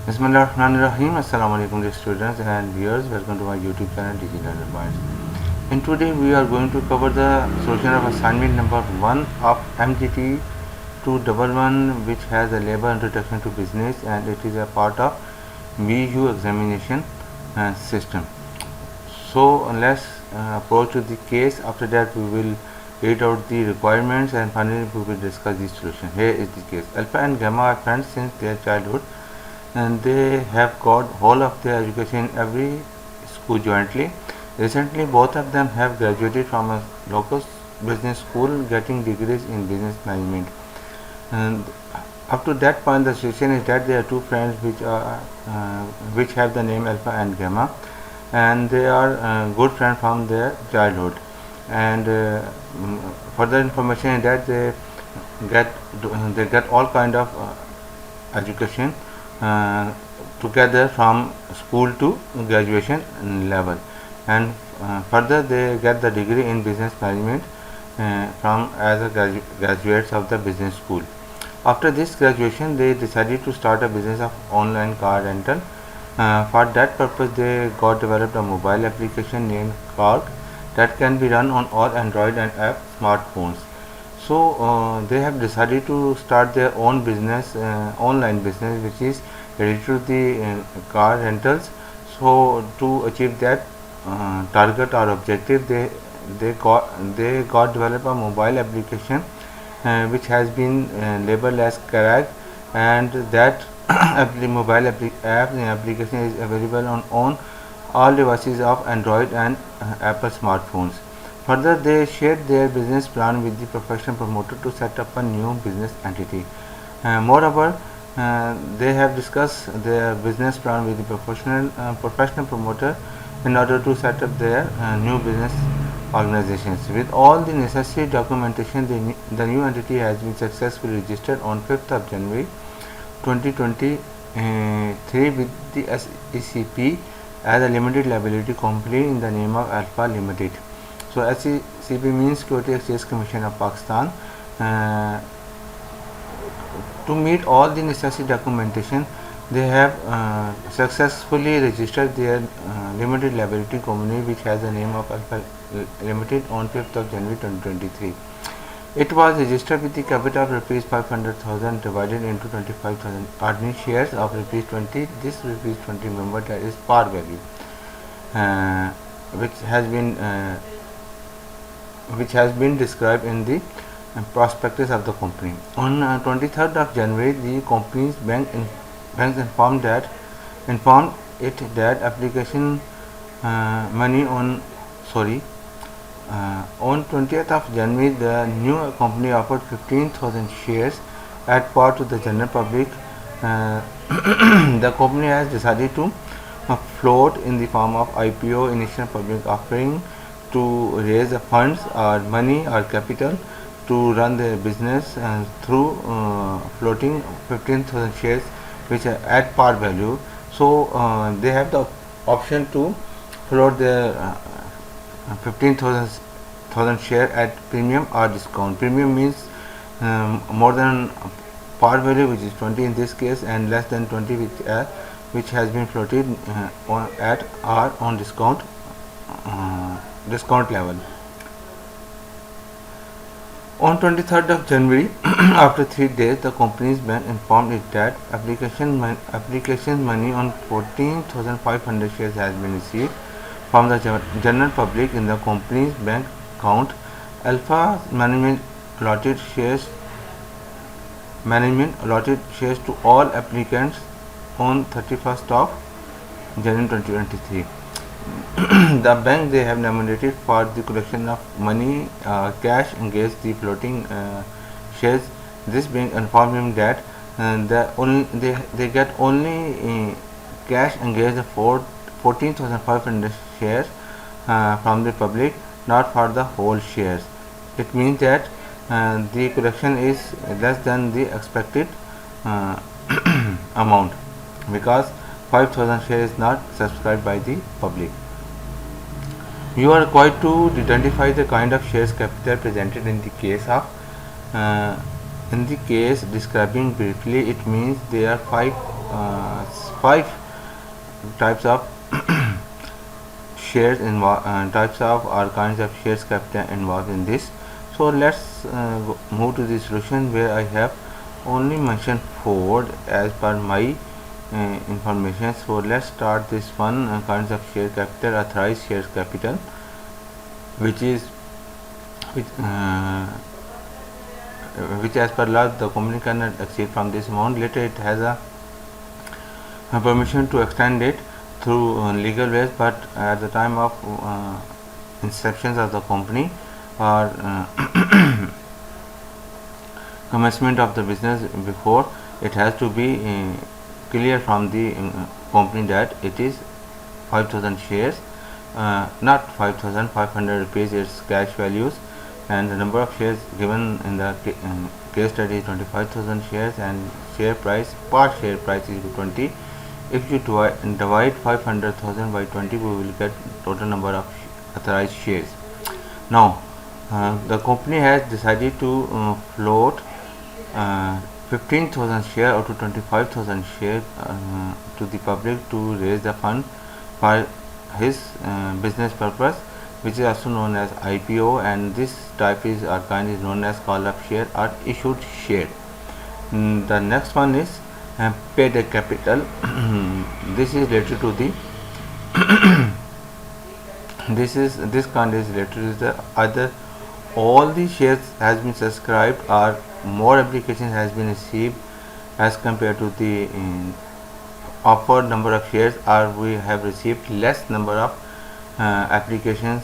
Bismillahirrahmanirrahim. Assalamu alaikum dear students and viewers. Welcome to my YouTube channel DigiLearnersPoint. And today we are going to cover the solution of assignment number 1 of MGT211, which has a label introduction to business, and it is a part of BU examination system. So let's approach to the case. After that we will read out the requirements and finally we will discuss the solution. Here is the case. Alpha and Gamma are friends since their childhood, and they have got whole of their education in every school jointly. Recently, both of them have graduated from a local business school, getting degrees in business management. And up to that point, the situation is that there are two friends which have the name Alpha and Gamma, and they are good friends from their childhood. And further information is that they get all kind of education together from school to graduation level, and further they get the degree in business management from as a graduates of the business school. After this graduation, they decided to start a business of online car rental. For that purpose, they got developed a mobile application named Car that can be run on all Android and app smartphones. So they have decided to start their own business, online business, which is related to the car rentals. So to achieve that target or objective, they got develop a mobile application which has been labeled as Karag, and that mobile application is available on all devices of Android and Apple smartphones. Further, they shared their business plan with the professional promoter to set up a new business entity. Moreover, they have discussed their business plan with the professional promoter in order to set up their new business organizations. With all the necessary documentation, the new entity has been successfully registered on 5th of January 2023 with the SECP as a limited liability company in the name of Alpha Limited. So SECP means Security Exchange Commission of Pakistan. To meet all the necessary documentation, they have successfully registered their limited liability company, which has the name of Alpha Limited, on 5th of January 2023. It was registered with the capital of rupees 500,000 divided into 25,000 ordinary shares of rupees 20. This rupees 20 member, that is par value, which has been described in the prospectus of the company. On 23rd of January, the company's bank informed it that application money on 20th of January, the new company offered 15,000 shares at par to the general public. The company has decided to float in the form of IPO, initial public offering, to raise the funds or money or capital to run their business, and through floating 15,000 shares which are at par value. So they have the option to float their 15,000 share at premium or discount. Premium means more than par value, which is 20 in this case, and less than 20, which has been floated at or on discount level. On 23rd of January, after 3 days, the company's bank informed it that application money on 14,500 shares has been received from the general public in the company's bank account. Alpha management allotted shares to all applicants on 31st of January 2023. The bank, they have nominated for the collection of money cash against the floating shares. This bank informed him that they get only cash against the 14,500 shares from the public, not for the whole shares. It means that the collection is less than the expected amount, because 5,000 shares is not subscribed by the public. You are required to identify the kind of shares capital presented in the case describing briefly. It means there are 5 5 types of shares involved, types of or kinds of shares capital involved in this. So let's move to the solution, where I have only mentioned 4 as per my information. So let's start this one. Kinds of share capital: authorized shares capital, which is which, uh, which as per law the company cannot exceed from this amount. Later it has a permission to extend it through legal ways, but at the time of inception of the company or commencement of the business, before it has to be clear from the company that it is 5,000 shares, not 5,500 rupees its cash values, and the number of shares given in the case study is 25,000 shares, and share price per share price is 20. If you divide 500,000 by 20, we will get total number of authorized shares. Now the company has decided to float 15,000 share or to 25,000 share to the public to raise the fund for his business purpose, which is also known as IPO, and this type is or kind is known as call up share or issued share. The next one is paid capital. This is related to the this kind is related to the either all the shares has been subscribed or more applications has been received as compared to the offered number of shares, or we have received less number of applications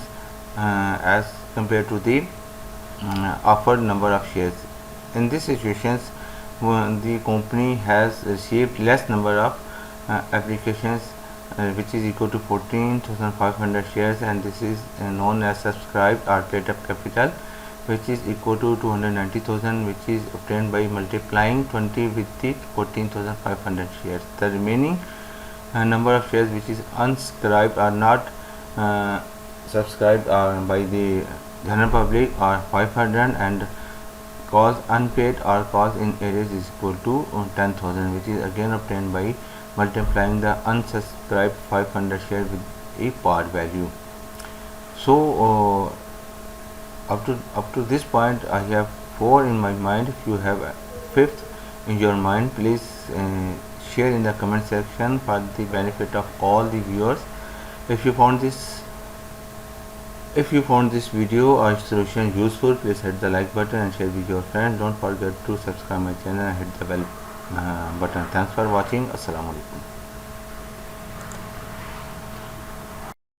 as compared to the offered number of shares. In these situations, when the company has received less number of applications, which is equal to 14,500 shares, and this is known as subscribed or paid up capital, which is equal to 290,000, which is obtained by multiplying 20 with the 14,500 shares. The remaining number of shares which is unsubscribed or not subscribed by the general public are 500, and cost unpaid or cost in arrears is equal to 10,000, which is again obtained by multiplying the unsubscribed 500 shares with a par value. So up to this point I have 4 in my mind. If you have a 5th in your mind, please share in the comment section for the benefit of all the viewers. If you found this video or solution useful, please hit the like button and share with your friends. Don't forget to subscribe my channel and hit the bell button. Thanks for watching. Assalamu alaikum.